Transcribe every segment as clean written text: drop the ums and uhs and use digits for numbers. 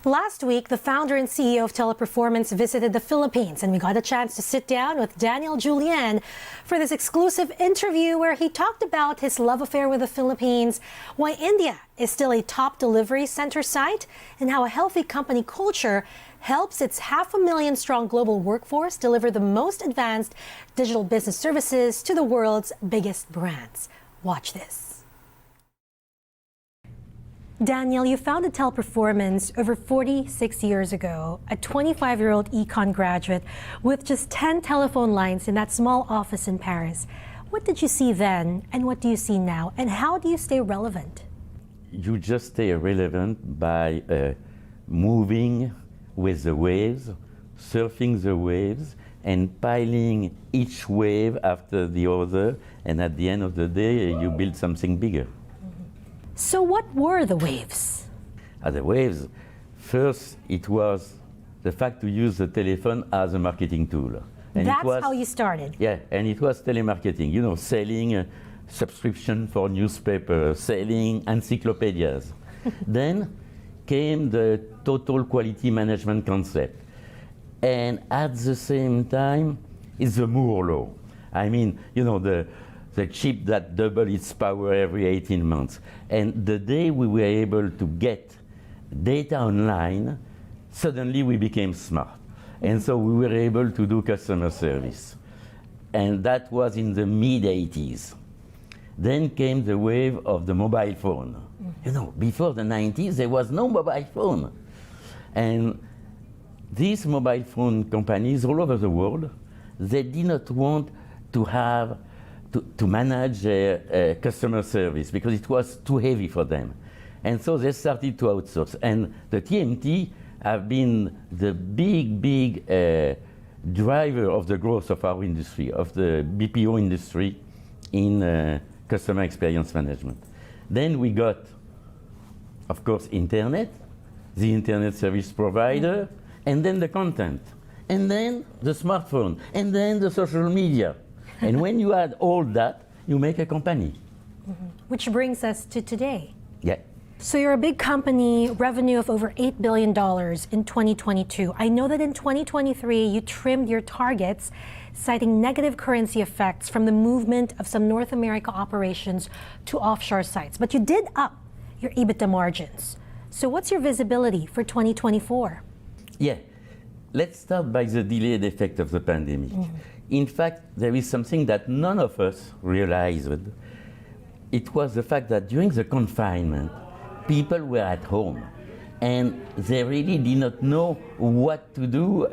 Last week, the founder and CEO of Teleperformance visited the Philippines, and we got a chance to sit down with Daniel Julien for this exclusive interview where he talked about his love affair with the Philippines, why India is still a top delivery center site, and how a healthy company culture helps its 500,000 strong global workforce deliver the most advanced digital business services to the world's biggest brands. Watch this. Daniel, you founded Teleperformance over 46 years ago, a 25-year-old econ graduate with just 10 telephone lines in that small office in Paris. What did you see then, and what do you see now, and how do you stay relevant? You just stay relevant by moving with the waves, surfing the waves, and piling each wave after the other, and at the end of the day, you build something bigger. So what were the waves? The waves, first it was the fact to use the telephone as a marketing tool. And That's how you started? Yeah, and it was telemarketing, you know, selling a subscription for newspapers, selling encyclopedias. Then came the total quality management concept. And at the same time, is the Moore law. I mean, you know, the chip that doubled its power every 18 months. And the day we were able to get data online, suddenly we became smart. And so we were able to do customer service. And that was in the mid-80s. Then came the wave of the mobile phone. You know, before the 90s, there was no mobile phone. And these mobile phone companies all over the world, they did not want to have to manage their customer service because it was too heavy for them. And so they started to outsource. And the TMT have been the big driver of the growth of our industry, of the BPO industry in customer experience management. Then we got, of course, internet, the internet service provider, and then the content, and then the smartphone, and then the social media. And when you add all that, you make a company. Which brings us to today. Yeah. So you're a big company, revenue of over $8 billion in 2022. I know that in 2023, you trimmed your targets, citing negative currency effects from the movement of some North America operations to offshore sites. But you did up your EBITDA margins. So what's your visibility for 2024? Yeah. Let's start by the delayed effect of the pandemic. In fact, there is something that none of us realized. It was the fact that during the confinement, people were at home and they really did not know what to do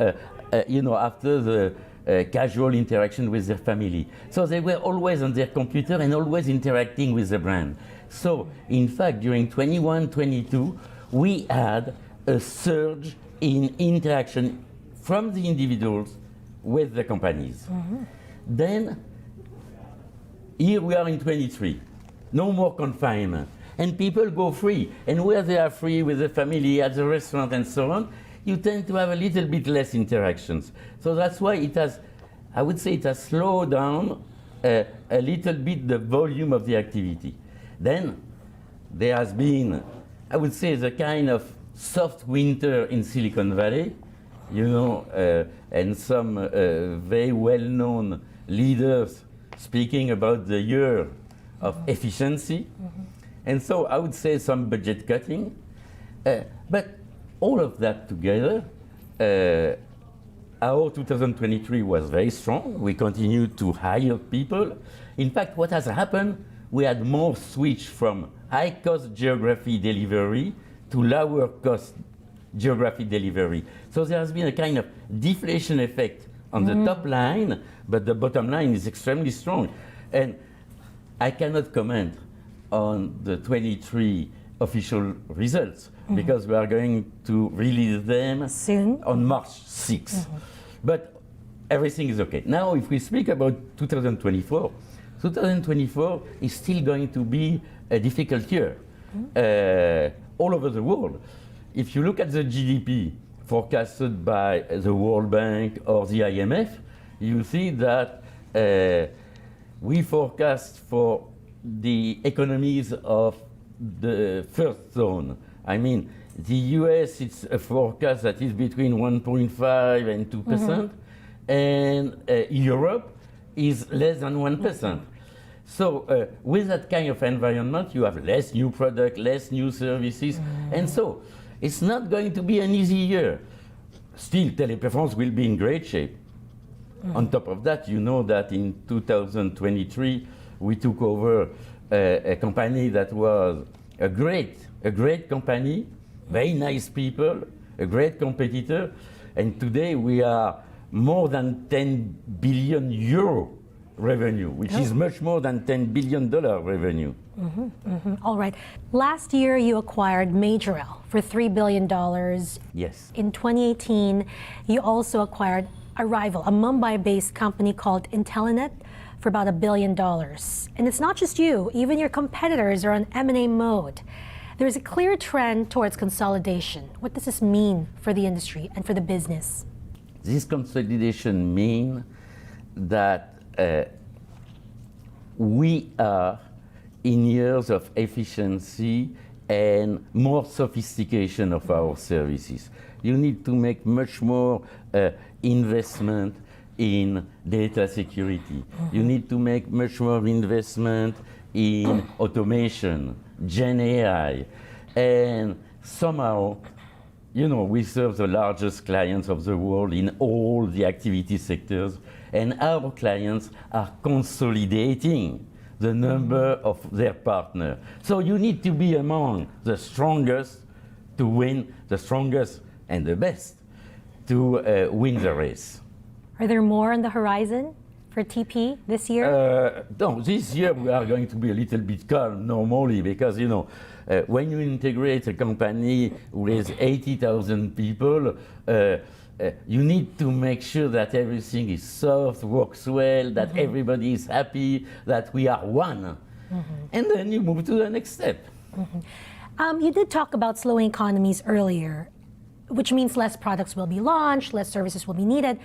you know, after the casual interaction with their family. So they were always on their computer and always interacting with the brand. So in fact, during 21-22, we had a surge in interaction from the individuals with the companies. Then, here we are in 23, no more confinement, and people go free. And where they are free with the family, at the restaurant and so on, you tend to have a little bit less interactions. So that's why it has, I would say it has slowed down a little bit the volume of the activity. Then, there has been, I would say, the kind of soft winter in Silicon Valley, you know, and some very well-known leaders speaking about the year of efficiency. And so I would say some budget cutting. But all of that together, our 2023 was very strong. We continued to hire people. In fact, what has happened, we had more switch from high-cost geography delivery to lower-cost geographic delivery. So there has been a kind of deflation effect on the top line, but the bottom line is extremely strong. And I cannot comment on the 23 official results because we are going to release them soon on March 6th. But everything is okay. Now, if we speak about 2024, 2024 is still going to be a difficult year all over the world. If you look at the GDP forecasted by the World Bank or the IMF, you see that we forecast for the economies of the first zone. I mean, The US, it's a forecast that is between 1.5 and 2%, and Europe is less than 1%. So with that kind of environment, you have less new product, less new services, and so it's not going to be an easy year. Still, Teleperformance will be in great shape. On top of that, you know that in 2023, we took over a company that was a great company, very nice people, a great competitor, and today we are more than 10 billion euro revenue, which is much more than $10 billion revenue. All right. Last year, you acquired Majorel for $3 billion. Yes. In 2018, you also acquired a rival, a Mumbai-based company called Intelenet, for about $1 billion. And it's not just you, even your competitors are on M&A mode. There's a clear trend towards consolidation. What does this mean for the industry and for the business? This consolidation means that we are in years of efficiency and more sophistication of our services. You need to make much more investment in data security. You need to make much more investment in automation, Gen AI, and somehow, you know, we serve the largest clients of the world in all the activity sectors, and our clients are consolidating the number of their partners. So you need to be among the strongest to win, the strongest and the best to win the race. Are there more on the horizon for TP this year? No, this year we are going to be a little bit calm normally because, you know, when you integrate a company with 80,000 people, you need to make sure that everything is soft, works well, that everybody is happy, that we are one. And then you move to the next step. You did talk about slowing economies earlier, which means less products will be launched, less services will be needed.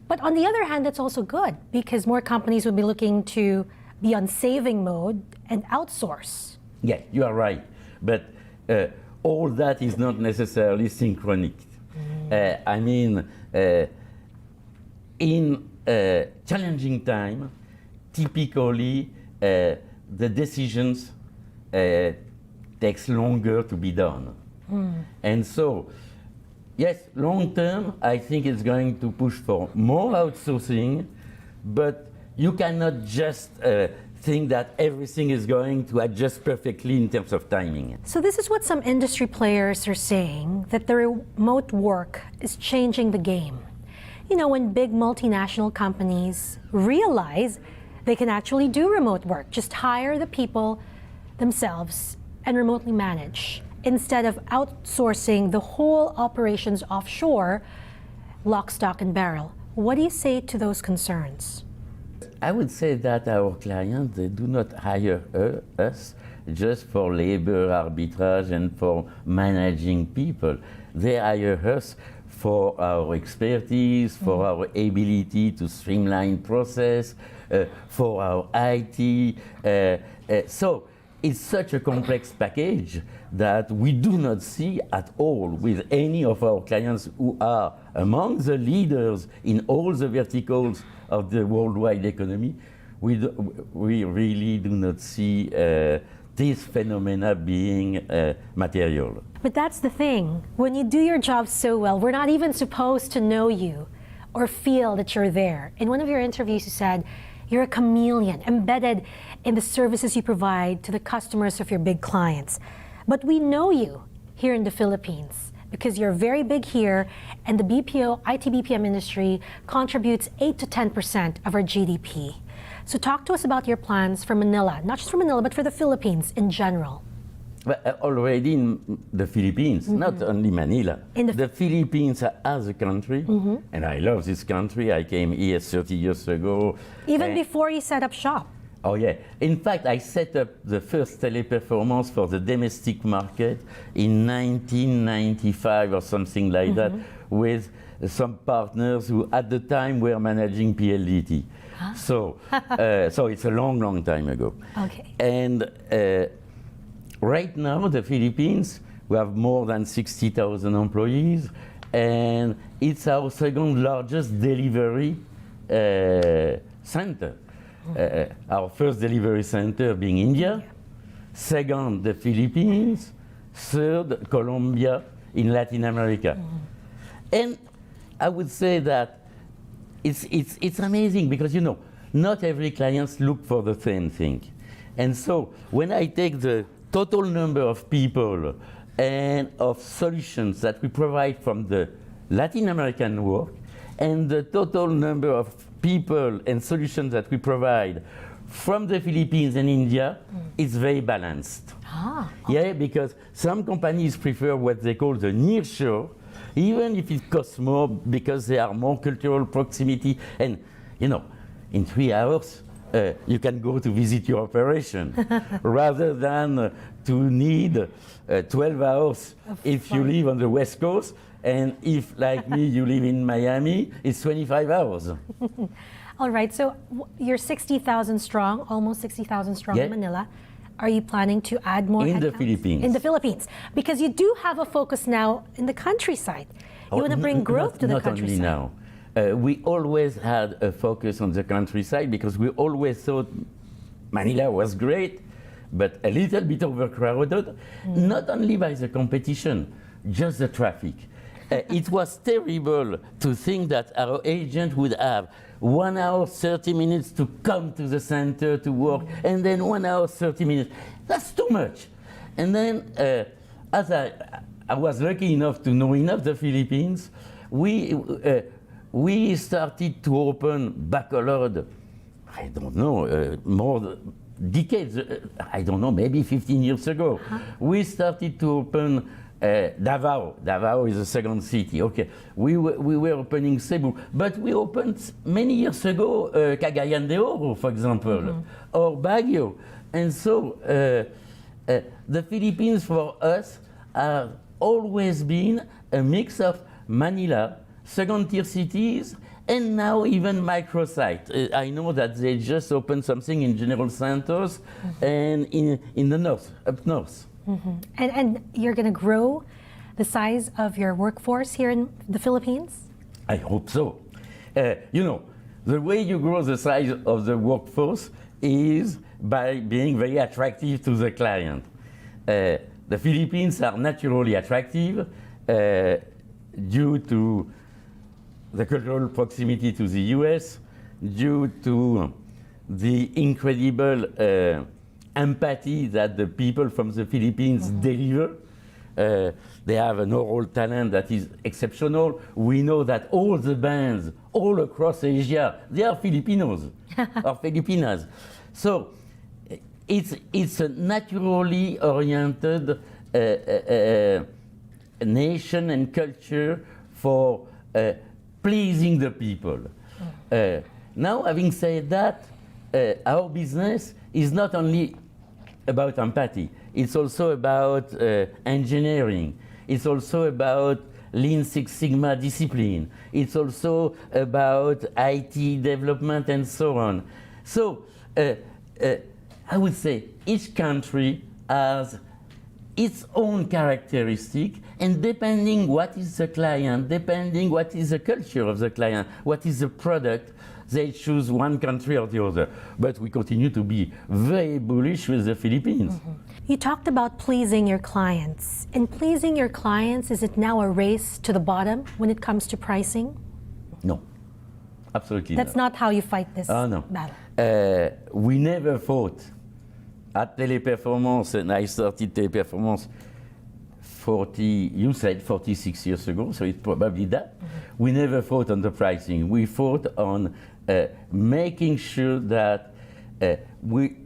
But on the other hand, that's also good because more companies will be looking to be on saving mode and outsource. Yeah, you are right. But all that is not necessarily synchronic. I mean, in a challenging time, typically the decisions takes longer to be done. And so, yes, long term, I think it's going to push for more outsourcing, but you cannot just think that everything is going to adjust perfectly in terms of timing. So this is what some industry players are saying, that the remote work is changing the game. You know, when big multinational companies realize they can actually do remote work, just hire the people themselves and remotely manage, instead of outsourcing the whole operations offshore, lock, stock, and barrel. What do you say to those concerns? I would say that our clients, they do not hire us just for labor arbitrage and for managing people. They hire us for our expertise, for our ability to streamline process, for our IT. So it's such a complex package that we do not see at all with any of our clients who are among the leaders in all the verticals of the worldwide economy. We really do not see this phenomena being material. But that's the thing. When you do your job so well, we're not even supposed to know you or feel that you're there. In one of your interviews, you said you're a chameleon embedded in the services you provide to the customers of your big clients. But we know you here in the Philippines because you're very big here, and the BPO, IT BPM industry contributes 8 to 10% of our GDP. So talk to us about your plans for Manila, not just for Manila, but for the Philippines in general. Already in the Philippines, not only Manila. The Philippines as a country, and I love this country. I came here 30 years ago. Even before you set up shop. Oh yeah. In fact, I set up the first Teleperformance for the domestic market in 1995 or something like that, with some partners who at the time were managing PLDT. So, so it's a long, long time ago. Okay. And right now, the Philippines, We have more than 60,000 employees, and it's our second largest delivery center. Our first delivery center being India, second the Philippines, third Colombia in Latin America. And I would say that it's amazing because, you know, not every client look for the same thing. And so when I take the total number of people and of solutions that we provide from the Latin American work, and the total number of people and solutions that we provide from the Philippines and India, it's very balanced. Yeah, because some companies prefer what they call the nearshore, even if it costs more because they are more cultural proximity. And, you know, in 3 hours, you can go to visit your operation rather than to need 12 hours if you live on the West Coast. And if, like me, you live in Miami, it's 25 hours. All right, so you're 60,000 strong, almost 60,000 strong in Manila. Are you planning to add more in the headcounts? Philippines? In the Philippines, because you do have a focus now in the countryside. You want to bring growth to the countryside. Not only now. We always had a focus on the countryside because we always thought Manila was great, but a little bit overcrowded, not only by the competition, just the traffic. It was terrible to think that our agent would have 1 hour 30 minutes to come to the center to work, and then 1 hour 30 minutes. That's too much. And then, as I was lucky enough to know enough the Philippines, we started to open baccalaureate, I don't know, more decades, I don't know, maybe 15 years ago. We started to open Davao. Davao is the second city. Okay, we were opening Cebu, but we opened many years ago Cagayan de Oro, for example, or Baguio. And so the Philippines for us have always been a mix of Manila, second-tier cities, and now even microsite. I know that they just opened something in General Santos and in the north, up north. And you're going to grow the size of your workforce here in the Philippines? I hope so. You know, the way you grow the size of the workforce is by being very attractive to the client. The Philippines are naturally attractive due to the cultural proximity to the US, due to the incredible empathy that the people from the Philippines deliver. They have an oral talent that is exceptional. We know that all the bands all across Asia, they are Filipinos or Filipinas. So it's a naturally oriented nation and culture for pleasing the people. Now, having said that, our business is not only about empathy, it's also about engineering, it's also about Lean Six Sigma discipline, it's also about IT development and so on. So I would say each country has its own characteristic, and depending what is the client, depending what is the culture of the client, what is the product, they choose one country or the other. But we continue to be very bullish with the Philippines. You talked about pleasing your clients. In pleasing your clients, is it now a race to the bottom when it comes to pricing? No, absolutely That's not how you fight this no. battle. We never fought at Teleperformance, and I started Teleperformance 46 years ago, so it's probably that. We never fought on the pricing. We fought on making sure that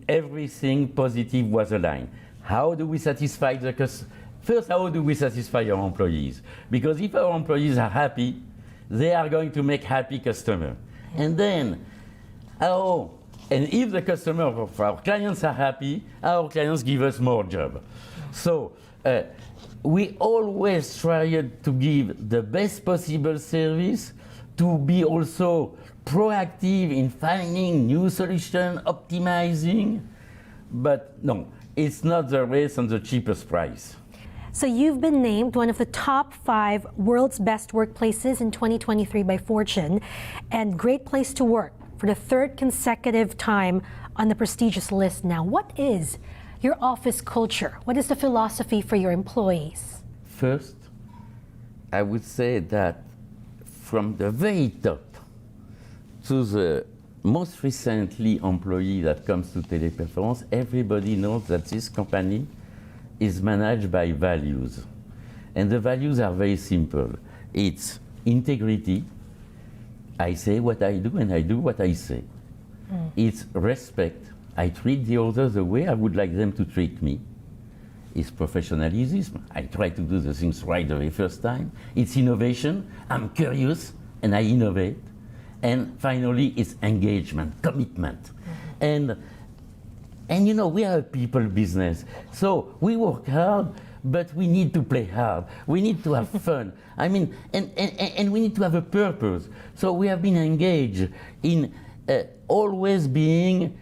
everything positive was aligned. How do we satisfy the customer? First, how do we satisfy our employees? Because if our employees are happy, they are going to make happy customer. And then, and if the customer of our clients are happy, our clients give us more job. So we always tried to give the best possible service, to be also proactive in finding new solutions, optimizing. But no, it's not the race on the cheapest price. So you've been named one of the top 5 world's best workplaces in 2023 by Fortune and Great Place to Work for the 3rd consecutive time on the prestigious list. Now, what is your office culture? What is the philosophy for your employees? First, I would say that from the very top to the most recently employee that comes to Teleperformance, everybody knows that this company is managed by values. And the values are very simple. It's integrity. I say what I do and I do what I say. It's respect. I treat the others the way I would like them to treat me. It's professionalism. I try to do the things right the very first time. It's innovation. I'm curious and I innovate. And finally, it's engagement, commitment. And you know, we are a people business. So we work hard, but we need to play hard. We need to have fun. I mean, and we need to have a purpose. So we have been engaged in always being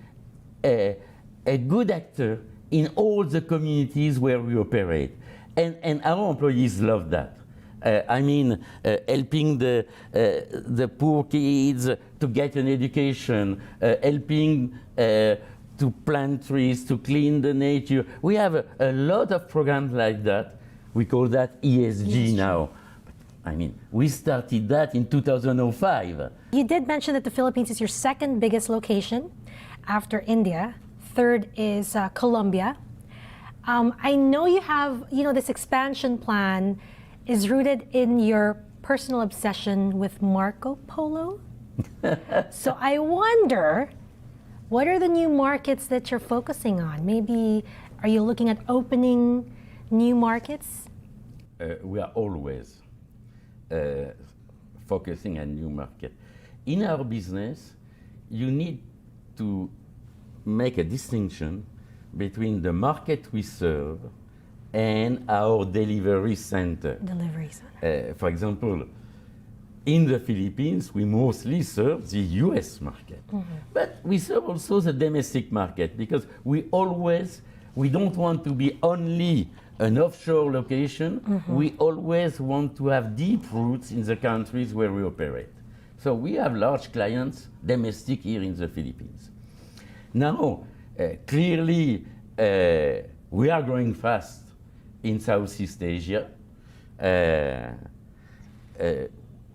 a good actor in all the communities where we operate. And our employees love that. Helping the poor kids to get an education, helping to plant trees, to clean the nature. We have a lot of programs like that. We call that ESG now. I mean, we started that in 2005. You did mention that the Philippines is your 2nd biggest location after India. 3rd is Colombia. I know you have, this expansion plan is rooted in your personal obsession with Marco Polo. So I wonder, what are the new markets that you're focusing on? Maybe, are you looking at opening new markets? We are always focusing on new market. In our business, you need to make a distinction between the market we serve and our delivery center. For example, in the Philippines, we mostly serve the US market. But we serve also the domestic market because we don't want to be only an offshore location. We always want to have deep roots in the countries where we operate. So we have large clients, domestic here in the Philippines. Now, clearly, we are growing fast in Southeast Asia.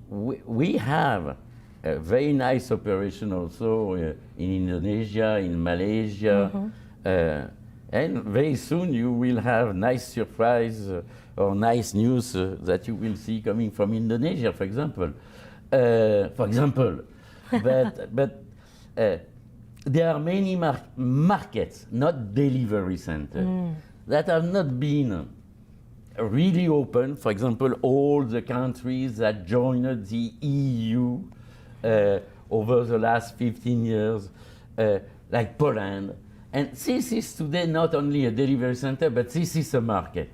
We have a very nice operation also in Indonesia, in Malaysia, and very soon you will have nice surprise or nice news that you will see coming from Indonesia, for example. But there are many markets, not delivery centers, that have not been really open. For example, all the countries that joined the EU over the last 15 years, like Poland. And this is today not only a delivery center, but this is a market.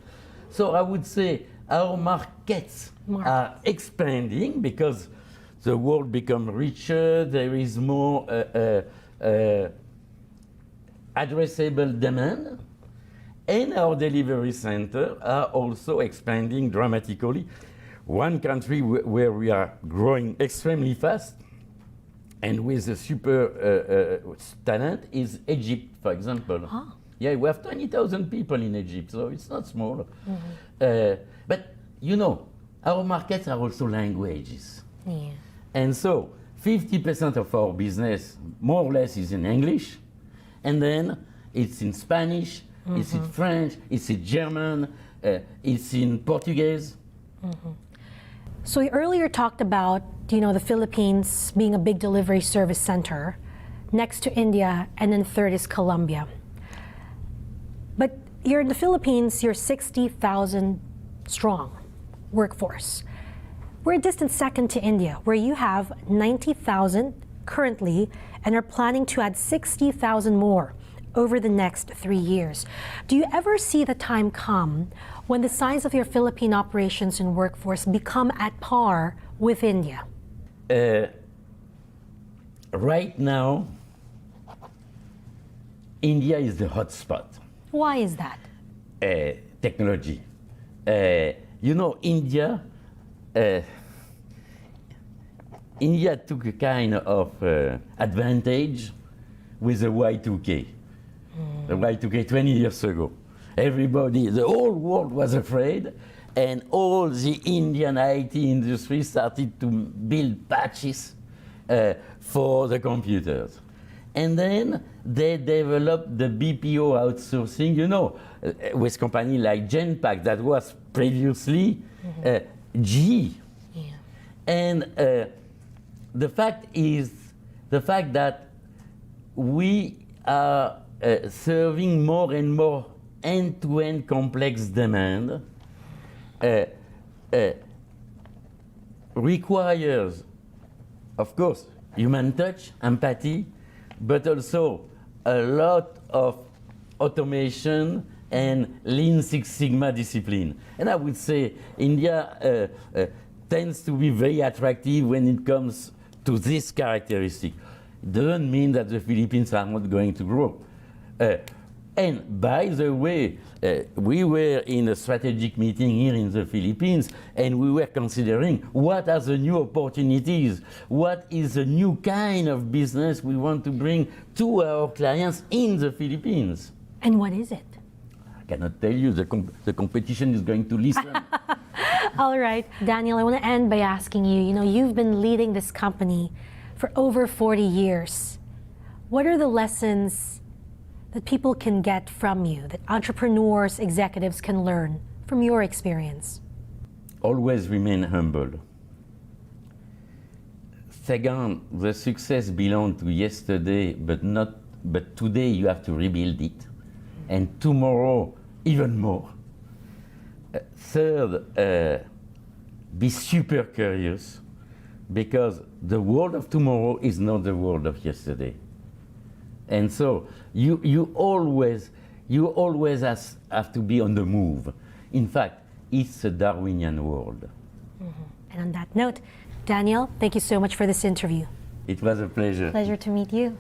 So I would say our markets are expanding because the world becomes richer, there is more addressable demand, and our delivery centers are also expanding dramatically. One country where we are growing extremely fast and with a super talent is Egypt, for example. Yeah, we have 20,000 people in Egypt, so it's not small. But you know, our markets are also languages. Yeah. And so 50% of our business, more or less, is in English, and then it's in Spanish, it's in French, it's in German, it's in Portuguese. So we earlier talked about, the Philippines being a big delivery service center, next to India, and then 3rd is Colombia. But you're in the Philippines, you're 60,000 strong workforce. We're a distant second to India, where you have 90,000 currently and are planning to add 60,000 more over the next 3 years. Do you ever see the time come when the size of your Philippine operations and workforce become at par with India? Right now, India is the hot spot. Why is that? Technology. You know, India took a kind of advantage with the Y2K. The Y2K 20 years ago. Everybody, the whole world was afraid, and all the Indian IT industry started to build patches for the computers. And then they developed the BPO outsourcing, you know, with companies like Genpact that was previously GE. Yeah. And the fact that we are serving more and more end-to-end complex demand requires, of course, human touch, empathy, but also a lot of automation and Lean Six Sigma discipline. And I would say India tends to be very attractive when it comes to this characteristic. It doesn't mean that the Philippines are not going to grow. And by the way, we were in a strategic meeting here in the Philippines, and we were considering what are the new opportunities, what is the new kind of business we want to bring to our clients in the Philippines. And what is it? I cannot tell you, the competition is going to listen. All right, Daniel, I want to end by asking you, you know, you've been leading this company for over 40 years. What are the lessons that people can get from you, that entrepreneurs, executives can learn from your experience? Always remain humble. Second, the success belongs to yesterday, but today you have to rebuild it, and tomorrow even more. Third, be super curious, because the world of tomorrow is not the world of yesterday. And so you always have to be on the move. In fact, it's a Darwinian world. And on that note, Daniel, thank you so much for this interview. It was a pleasure. Pleasure to meet you.